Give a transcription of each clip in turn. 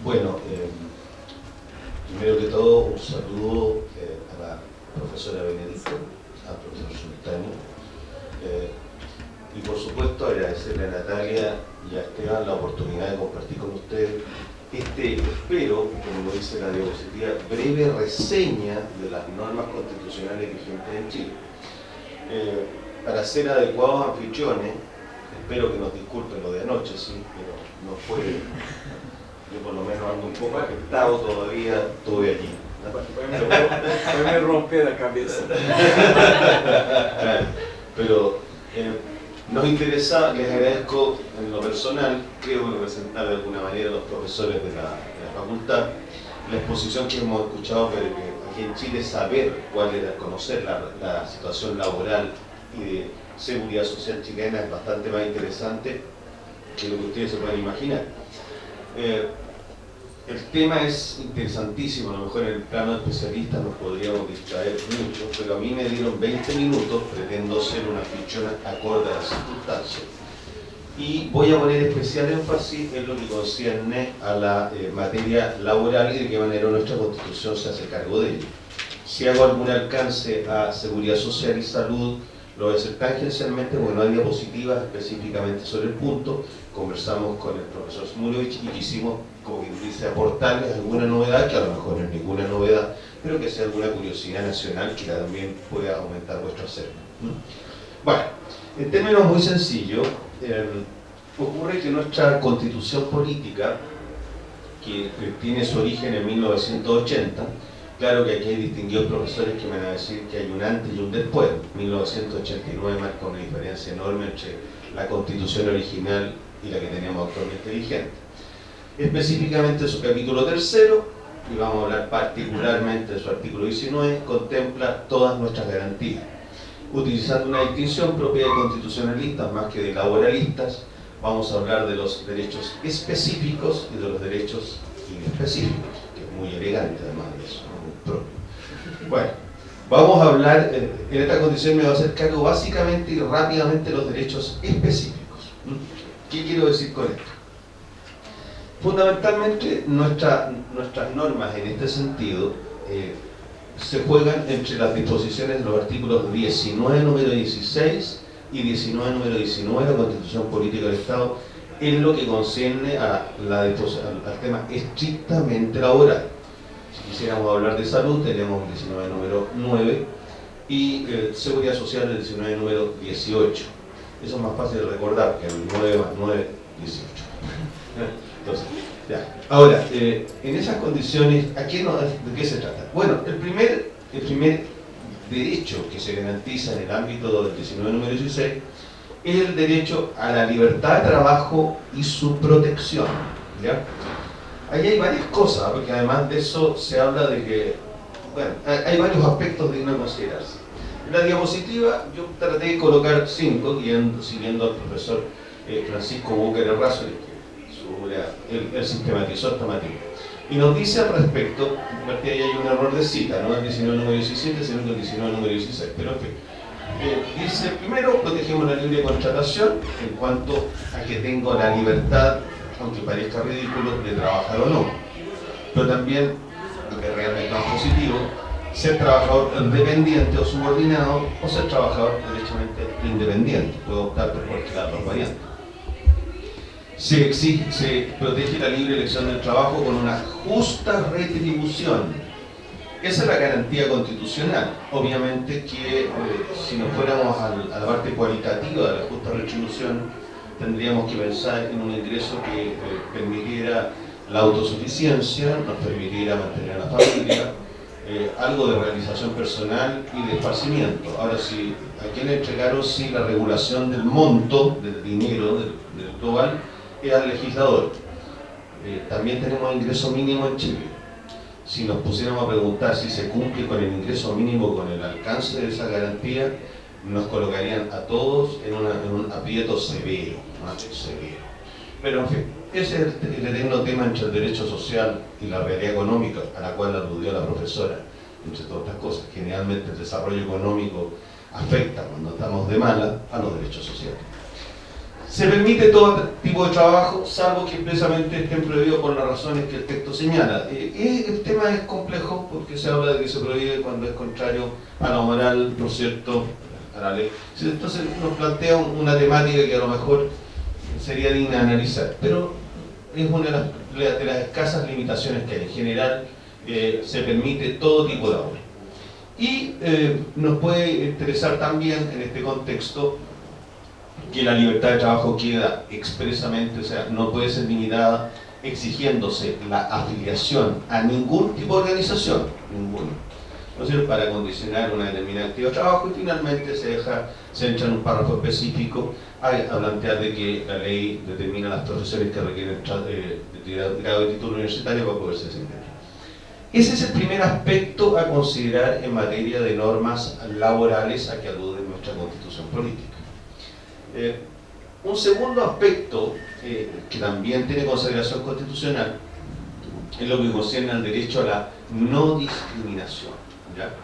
Bueno, primero que todo, un saludo a la profesora Benedicto, al profesor Sultani, y por supuesto agradecerle a Natalia y a Esteban la oportunidad de compartir con ustedes espero, como lo dice la diapositiva, breve reseña de las normas constitucionales vigentes en Chile. Para ser adecuados anfitriones, espero que nos disculpen lo de anoche, sí, pero no fue, yo por lo menos ando un poco afectado todavía, estuve allí. Me rompí la cabeza. Pero nos interesa, les agradezco en lo personal, creo representar de alguna manera a los profesores de la facultad, la exposición que hemos escuchado, pero que aquí en Chile saber cuál era, conocer la situación laboral y de seguridad social chilena es bastante más interesante que lo que ustedes se pueden imaginar. El tema es interesantísimo, a lo mejor en el plano de especialistas nos podríamos distraer mucho, pero a mí me dieron 20 minutos, pretendo ser una ficción acorde a las circunstancias. Y voy a poner especial énfasis en lo que concierne a la materia laboral y de qué manera nuestra Constitución se hace cargo de ello. Si hago algún alcance a seguridad social y salud, lo voy a hacer tangencialmente porque no hay diapositivas específicamente sobre el punto. Conversamos con el profesor Smulovich y quisimos, como quien dice, aportarles alguna novedad, que a lo mejor no es ninguna novedad, pero que sea alguna curiosidad nacional que también pueda aumentar vuestro acervo. Bueno, en términos muy sencillos, ocurre que nuestra constitución política, que tiene su origen en 1980, claro que aquí hay distinguidos profesores que me van a decir que hay un antes y un después. 1989 marca una diferencia enorme entre la constitución original y la que tenemos actualmente vigente. Específicamente su capítulo tercero, y vamos a hablar particularmente de su artículo 19, contempla todas nuestras garantías. Utilizando una distinción propia de constitucionalistas más que de laboralistas, vamos a hablar de los derechos específicos y de los derechos inespecíficos, que es muy elegante además de eso, ¿no? Muy propio. Bueno, vamos a hablar, en esta condición me voy a hacer cargo básicamente y rápidamente de los derechos específicos. ¿Qué quiero decir con esto? Fundamentalmente nuestras normas en este sentido se juegan entre las disposiciones de los artículos 19 número 16 y 19 número 19 de la Constitución Política del Estado en lo que concierne a al tema estrictamente laboral. Si quisiéramos hablar de salud, tenemos el 19 número 9 y seguridad social el 19 número 18. Eso es más fácil de recordar que el 9 más 9, 18. Entonces, ya. Ahora, en esas condiciones, ¿de qué se trata? Bueno, el primer derecho que se garantiza en el ámbito del 19 número 16 es el derecho a la libertad de trabajo y su protección. ¿Ya? Ahí hay varias cosas, porque además de eso se habla de que, bueno, hay varios aspectos dignos de considerarse. En la diapositiva yo traté de colocar 5, siguiendo al profesor Francisco Búquer Errazo, que él sistematizó esta materia. Y nos dice al respecto, porque ahí hay un error de cita, no el 19 número 17, sino el 19 número 16, pero en fin. Dice, primero, protegemos la libre contratación en cuanto a que tengo la libertad, aunque parezca ridículo, de trabajar o no. Pero también, lo que es realmente más positivo, ser trabajador dependiente o subordinado, o ser trabajador derechamente independiente. Puedo optar por cualquiera de las dos variantes. Se protege la libre elección del trabajo con una justa retribución. Esa es la garantía constitucional. Obviamente que si nos fuéramos a la parte cualitativa de la justa retribución, tendríamos que pensar en un ingreso que permitiera la autosuficiencia, nos permitiera mantener a la familia, algo de realización personal y de esparcimiento. Ahora, si a quien le entregaron la regulación del monto, del dinero, del global, es al legislador. También tenemos ingreso mínimo en Chile. Si nos pusiéramos a preguntar si se cumple con el ingreso mínimo, con el alcance de esa garantía, nos colocarían a todos en un aprieto severo, más severo. Pero en fin, ese es el eterno tema entre el derecho social y la realidad económica, a la cual aludió la profesora, entre todas otras cosas. Generalmente el desarrollo económico afecta, cuando estamos de mala, a los derechos sociales. Se permite todo tipo de trabajo, salvo que expresamente estén prohibidos por las razones que el texto señala. El tema es complejo porque se habla de que se prohíbe cuando es contrario a la moral, ¿no es cierto?, a la ley. Entonces nos plantea una temática que a lo mejor sería digna de analizar, pero es una de las escasas limitaciones que hay. En general se permite todo tipo de obra. Y nos puede interesar también en este contexto que la libertad de trabajo queda expresamente, o sea, no puede ser limitada exigiéndose la afiliación a ningún tipo de organización, ninguno, ¿no es cierto?, para condicionar una determinada actividad de trabajo, y finalmente se entra en un párrafo específico a plantear de que la ley determina las profesiones que requieren grado de título universitario para poderse desempeñar. Ese es el primer aspecto a considerar en materia de normas laborales a que alude nuestra Constitución política. Un segundo aspecto que también tiene consideración constitucional es lo que concierne al derecho a la no discriminación, ¿ya?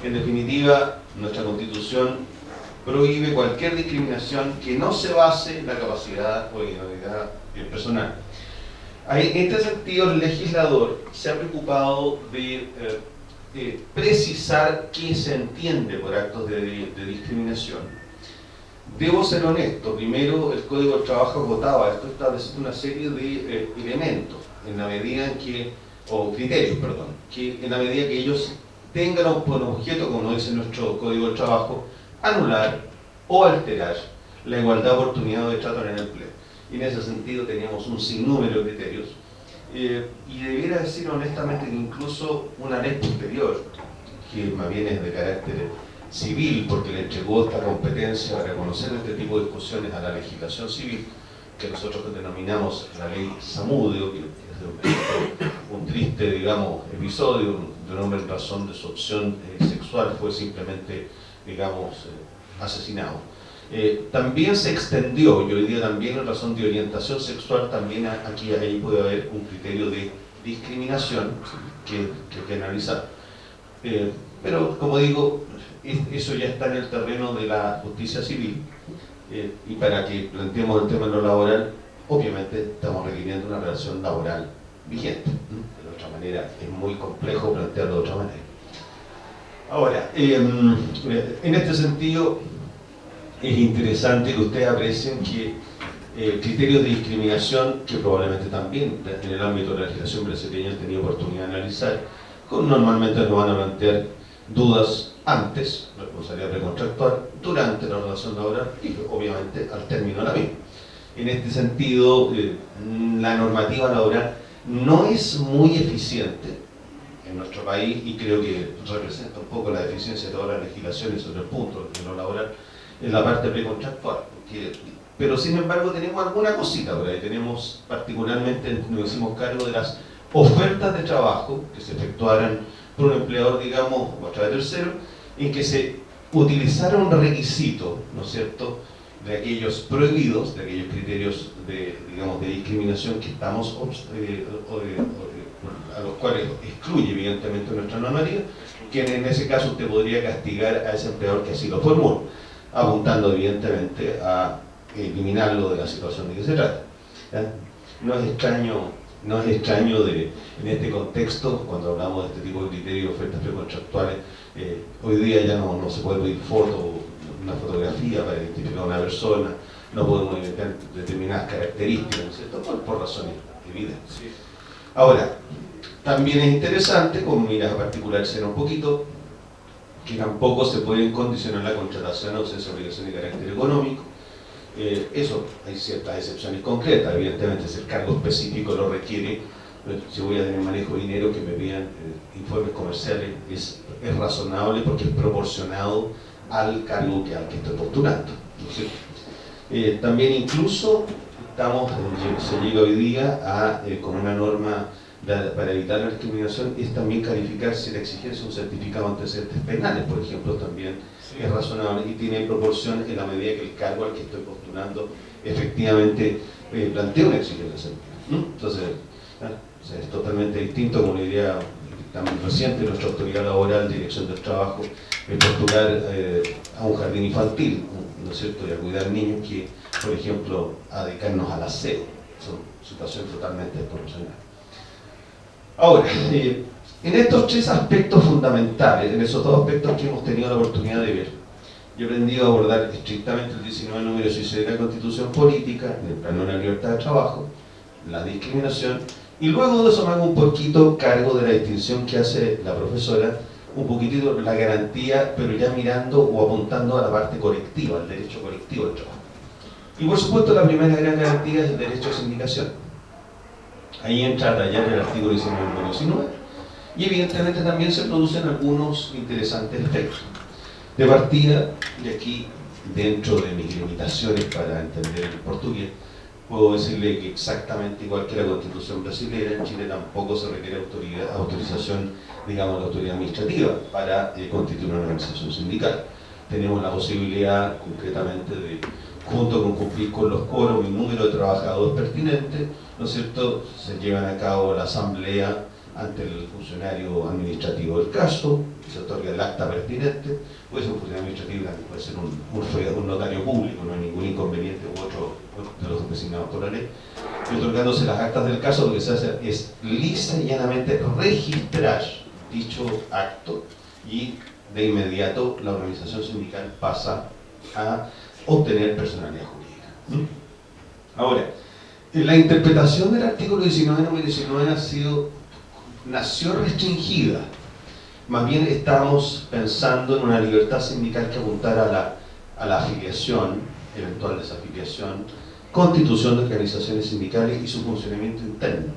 En definitiva, nuestra Constitución prohíbe cualquier discriminación que no se base en la capacidad o idoneidad personal. En este sentido, el legislador se ha preocupado de precisar qué se entiende por actos de discriminación. Debo ser honesto, primero el Código del Trabajo agotaba esto, estableciendo una serie de elementos, en la medida en que, o criterios, perdón, que en la medida que ellos tengan por objeto, como dice nuestro Código del Trabajo, anular o alterar la igualdad de oportunidad de trato en el empleo. Y en ese sentido teníamos un sinnúmero de criterios. Y debiera decir honestamente que incluso una ley posterior, que más bien es de carácter civil, porque le entregó esta competencia para reconocer este tipo de discusiones a la legislación civil, que nosotros denominamos la ley Zamudio, que es un triste, digamos, episodio de un hombre en razón de su opción sexual fue simplemente, digamos, asesinado. También se extendió, y hoy día también en razón de orientación sexual, también ahí puede haber un criterio de discriminación que hay que analizar. Pero, como digo, eso ya está en el terreno de la justicia civil, y para que planteemos el tema de lo laboral, obviamente estamos requiriendo una relación laboral vigente. De otra manera, es muy complejo plantearlo de otra manera. Ahora, en este sentido, es interesante que ustedes aprecien que criterios de discriminación, que probablemente también en el ámbito de la legislación brasileña han tenido oportunidad de analizar, normalmente nos van a plantear dudas antes, responsabilidad precontractual, durante la relación laboral y obviamente al término de la misma. En este sentido, la normativa laboral no es muy eficiente en nuestro país, y creo que representa un poco la deficiencia de todas las legislaciones sobre el punto de lo laboral en la parte precontractual. Pero sin embargo tenemos alguna cosita por ahí. Tenemos particularmente, nos hicimos cargo de las ofertas de trabajo que se efectuaran por un empleador, digamos, o a través de tercero, en que se utilizara un requisito, ¿no es cierto?, de aquellos prohibidos, de aquellos criterios de, digamos, de discriminación que estamos a los cuales excluye evidentemente nuestra normativa, que en ese caso usted podría castigar a ese empleador que así lo formule, apuntando evidentemente a eliminarlo de la situación de que se trata. ¿Ya? No es extraño en este contexto, cuando hablamos de este tipo de criterios de ofertas precontractuales, hoy día ya no se puede pedir una fotografía para identificar a una persona, no podemos identificar determinadas características, ¿no es cierto?, por razones evidentes. Ahora, también es interesante, con miras a particularizar un poquito, que tampoco se pueden condicionar la contratación a ausencia de obligación de carácter económico. Eso, hay ciertas excepciones concretas, evidentemente si el cargo específico lo requiere, si voy a tener manejo de dinero que me pidan informes comerciales, es razonable porque es proporcionado al cargo al que estoy postulando, ¿no es cierto? También incluso se llega hoy día con una norma para evitar la discriminación, es también calificar si la exigencia de un certificado de antecedentes penales, por ejemplo, también es razonable y tiene proporción en la medida que el cargo al que estoy postulando efectivamente plantea una exigencia. Entonces, o sea, es totalmente distinto, como una idea también reciente, nuestra autoridad laboral, dirección del trabajo, postular a un jardín infantil, ¿no es cierto?, y a cuidar niños, que por ejemplo, a dedicarnos al aseo. Son situaciones totalmente desproporcionadas. Ahora, en estos tres aspectos fundamentales, en esos dos aspectos que hemos tenido la oportunidad de ver, yo he aprendido a abordar estrictamente el 19 número 16 de la Constitución Política, en el plano de la libertad de trabajo, la discriminación, y luego de eso me hago un poquito cargo de la distinción que hace la profesora, un poquitito la garantía, pero ya mirando o apuntando a la parte colectiva, al derecho colectivo del trabajo. Y por supuesto la primera gran garantía es el derecho a sindicación. Ahí entra a tallar el artículo 19 número 19, y evidentemente también se producen algunos interesantes efectos. De partida, y aquí dentro de mis limitaciones para entender el portugués, puedo decirle que exactamente igual que la Constitución brasileña, en Chile tampoco se requiere autorización, digamos, de autoridad administrativa para constituir una organización sindical. Tenemos la posibilidad, concretamente, de, junto con cumplir con los quórum y el número de trabajadores pertinentes, ¿no es cierto?, se llevan a cabo la asamblea ante el funcionario administrativo del caso, se otorga el acta pertinente, puede ser un funcionario administrativo, puede ser un notario público, no hay ningún inconveniente, u otro de los designados por la ley, y otorgándose las actas del caso, lo que se hace es lisa y llanamente registrar dicho acto, y de inmediato la organización sindical pasa a obtener personalidad jurídica. Ahora, la interpretación del artículo 19 número 19 nació restringida. Más bien estamos pensando en una libertad sindical que apuntara a la afiliación, eventual desafiliación, constitución de organizaciones sindicales y su funcionamiento interno.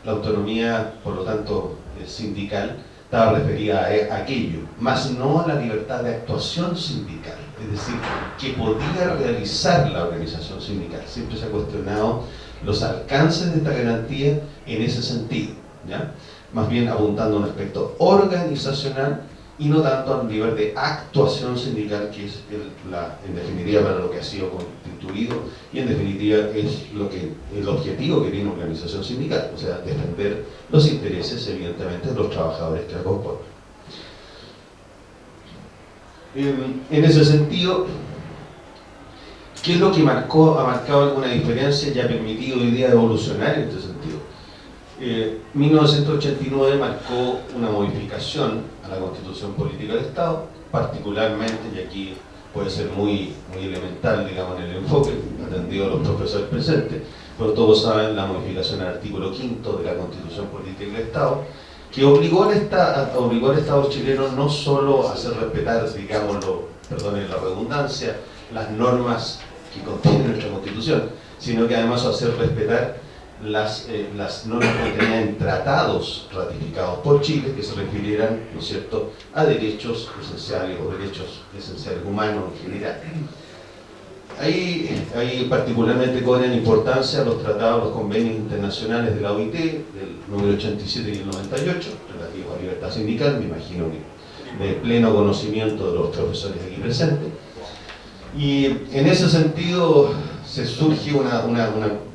La autonomía, por lo tanto, sindical, estaba referida a aquello, más no a la libertad de actuación sindical, es decir, que podía realizar la organización sindical. Siempre se ha cuestionado los alcances de esta garantía en ese sentido, ¿ya? Más bien apuntando a un aspecto organizacional y no tanto a un nivel de actuación sindical, que es en definitiva para lo que ha sido constituido, y en definitiva es el objetivo que tiene una organización sindical, o sea, defender los intereses evidentemente de los trabajadores que la componen. En ese sentido, ¿qué es lo que ha marcado alguna diferencia y ha permitido hoy día evolucionar en este sentido? 1989 marcó una modificación a la Constitución Política del Estado, particularmente, y aquí puede ser muy elemental, digamos, en el enfoque, atendido a los profesores presentes, pero todos saben la modificación al artículo 5 de la Constitución Política del Estado, que obligó al Estado chileno no solo a hacer respetar, digámoslo, perdonen la redundancia, las normas que contiene nuestra Constitución, sino que además a hacer respetar las normas contenidas en tratados ratificados por Chile que se refirieran, ¿no es cierto?, a derechos esenciales o derechos esenciales humanos en general. Ahí particularmente cobran importancia los tratados, los convenios internacionales de la OIT, del número 87 y el 98, relativos a libertad sindical, me imagino que de pleno conocimiento de los profesores aquí presentes. Y en ese sentido se surge una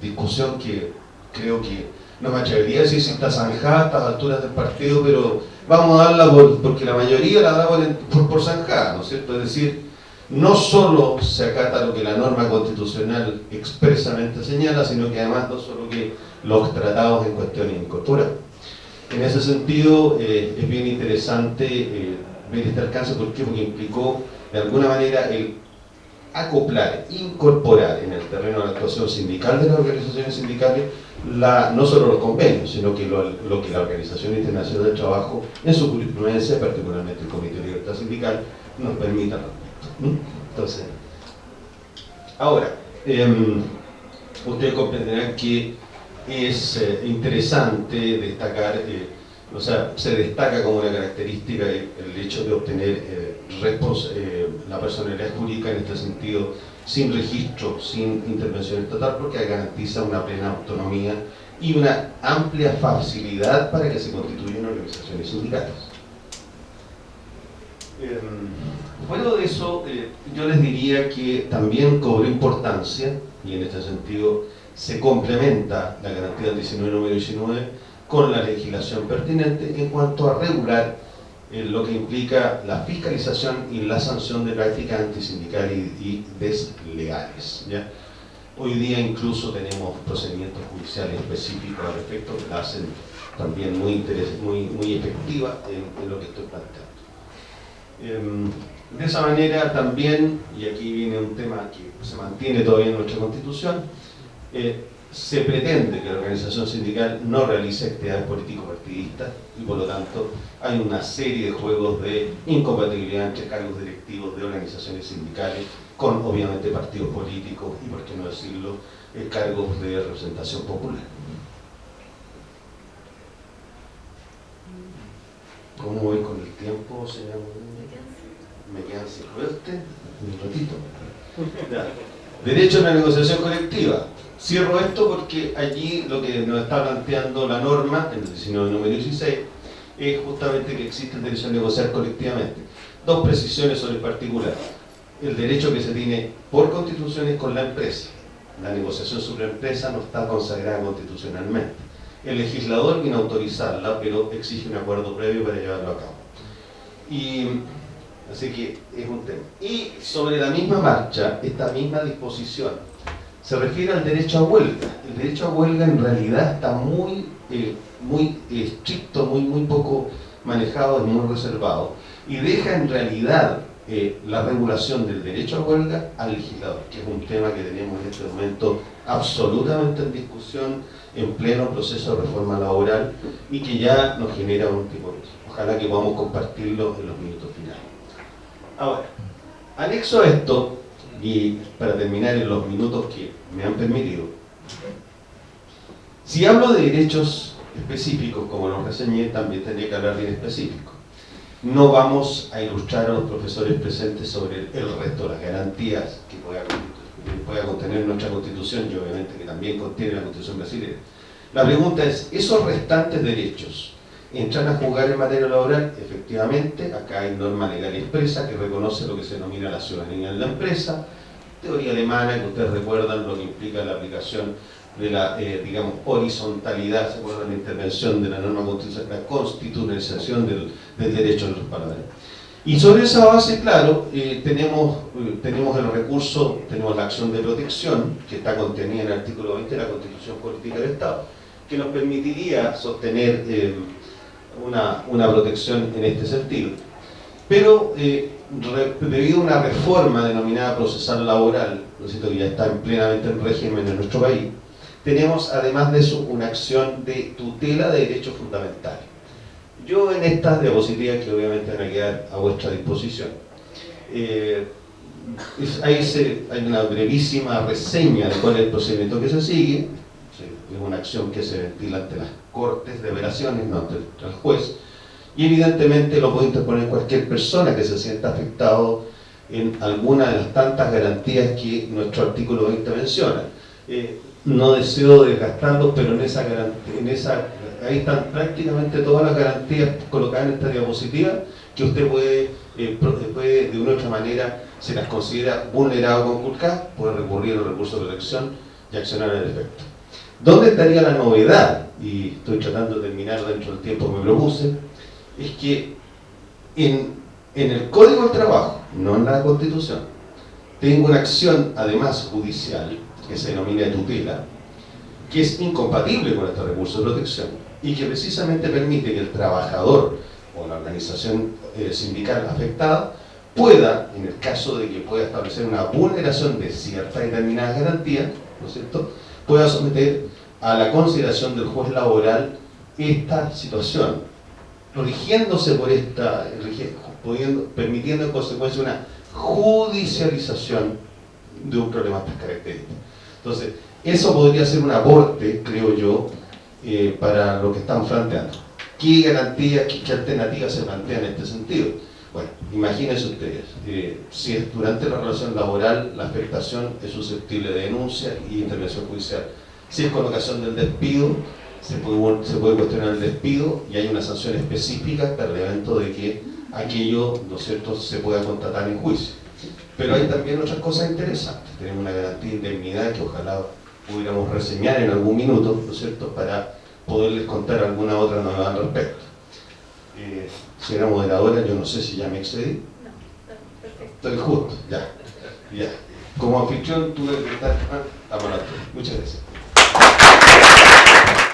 discusión que creo que no me atrevería a decir si está zanjada a estas alturas del partido, pero vamos a darla porque la mayoría la da por zanjada, ¿no es cierto? Es decir, no solo se acata lo que la norma constitucional expresamente señala, sino que además no solo que los tratados en cuestión incorporan. En ese sentido, es bien interesante ver este alcance. ¿Por qué? Porque implicó de alguna manera el acoplar, incorporar en el terreno de la actuación sindical de las organizaciones sindicales no solo los convenios, sino que lo que la Organización Internacional del Trabajo, en su jurisprudencia, particularmente el Comité de Libertad Sindical, nos permita. Entonces, ahora, ustedes comprenderán que es interesante destacar, o sea, se destaca como una característica el hecho de obtener la personalidad jurídica en este sentido sin registro, sin intervención estatal, porque garantiza una plena autonomía y una amplia facilidad para que se constituyan organizaciones sindicales. Fuera de eso, yo les diría que también cobró importancia, y en este sentido se complementa la garantía del 19 número 19 con la legislación pertinente en cuanto a regular lo que implica la fiscalización y la sanción de prácticas antisindicales y deslegales, ¿ya? Hoy día incluso tenemos procedimientos judiciales específicos al respecto que la hacen también muy efectiva en lo que estoy planteando. De esa manera también, y aquí viene un tema que se mantiene todavía en nuestra Constitución, se pretende que la organización sindical no realice actividades político-partidistas y por lo tanto hay una serie de juegos de incompatibilidad entre cargos directivos de organizaciones sindicales con obviamente partidos políticos y por qué no decirlo, cargos de representación popular. ¿Cómo voy con el tiempo, señor? Me quedan 50, un ratito. Ya. Derecho a la negociación colectiva. Cierro esto porque allí lo que nos está planteando la norma, en el 19 número 16, es justamente que existe el derecho a negociar colectivamente. Dos precisiones sobre el particular. El derecho que se tiene por constitución es con la empresa. La negociación sobre la empresa no está consagrada constitucionalmente. El legislador viene a autorizarla, pero exige un acuerdo previo para llevarlo a cabo. Así que es un tema. Y sobre la misma marcha, esta misma disposición se refiere al derecho a huelga. El derecho a huelga en realidad está muy estricto, muy poco manejado, es muy reservado, y deja en realidad la regulación del derecho a huelga al legislador, que es un tema que tenemos en este momento absolutamente en discusión, en pleno proceso de reforma laboral, y que ya nos genera un tipo de... Ojalá que podamos compartirlo en los minutos finales. Ahora, anexo a esto, y para terminar en los minutos que me han permitido, si hablo de derechos específicos, como los reseñé, también tendría que hablar bien específico. No vamos a ilustrar a los profesores presentes sobre el resto de las garantías que pueda contener nuestra Constitución y obviamente que también contiene la Constitución brasileña. La pregunta es, ¿esos restantes derechos entran a jugar en materia laboral? Efectivamente, acá hay norma legal expresa que reconoce lo que se denomina la ciudadanía en la empresa, teoría alemana que ustedes recuerdan lo que implica la aplicación de la, digamos, horizontalidad, ¿se acuerdan? La intervención de la norma constitucional, la constitucionalización del derecho en otras palabras. Y sobre esa base, claro, tenemos el recurso, tenemos la acción de protección, que está contenida en el artículo 20 de la Constitución Política del Estado, que nos permitiría sostener una protección en este sentido. Pero debido a una reforma denominada procesal laboral, ¿no es cierto?, que ya está plenamente en régimen en nuestro país, tenemos además de eso una acción de tutela de derechos fundamentales. Yo en estas diapositivas, que obviamente van a quedar a vuestra disposición, hay una brevísima reseña de cuál es el procedimiento que se sigue. Es una acción que se ventila ante las cortes de apelaciones, no ante el juez, y evidentemente lo puede interponer cualquier persona que se sienta afectado en alguna de las tantas garantías que nuestro artículo 20 menciona. No deseo desgastarlos, pero ahí están prácticamente todas las garantías colocadas en esta diapositiva, que usted puede de una u otra manera, se las considera vulnerado o conculcado, puede recurrir al recurso de protección y accionar al efecto. ¿Dónde estaría la novedad? Y estoy tratando de terminar dentro del tiempo que me propuse. Es que en el Código del Trabajo, no en la Constitución, tengo una acción además judicial que se denomina de tutela, que es incompatible con este recurso de protección y que precisamente permite que el trabajador o la organización sindical afectada pueda, en el caso de que pueda establecer una vulneración de ciertas determinadas garantías, ¿no es cierto?, pueda someter a la consideración del juez laboral esta situación, rigiéndose por esta, permitiendo en consecuencia una judicialización de un problema de estas características. Entonces, eso podría ser un aporte, creo yo, para lo que están planteando. ¿Qué garantías, qué alternativas se plantean en este sentido? Bueno, imagínense ustedes, si es durante la relación laboral, la afectación es susceptible de denuncia y intervención judicial. Si es con ocasión del despido, se puede cuestionar el despido y hay una sanción específica para el evento de que aquello, ¿no es cierto?, se pueda contratar en juicio. Pero hay también otras cosas interesantes. Tenemos una garantía de indemnidad que ojalá pudiéramos reseñar en algún minuto, ¿no es cierto?, para poderles contar alguna otra novedad al respecto. Señora moderadora, yo no sé si ya me excedí. No, perfecto. Estoy justo, ya. como anfitrión tuve que estar a Muchas gracias.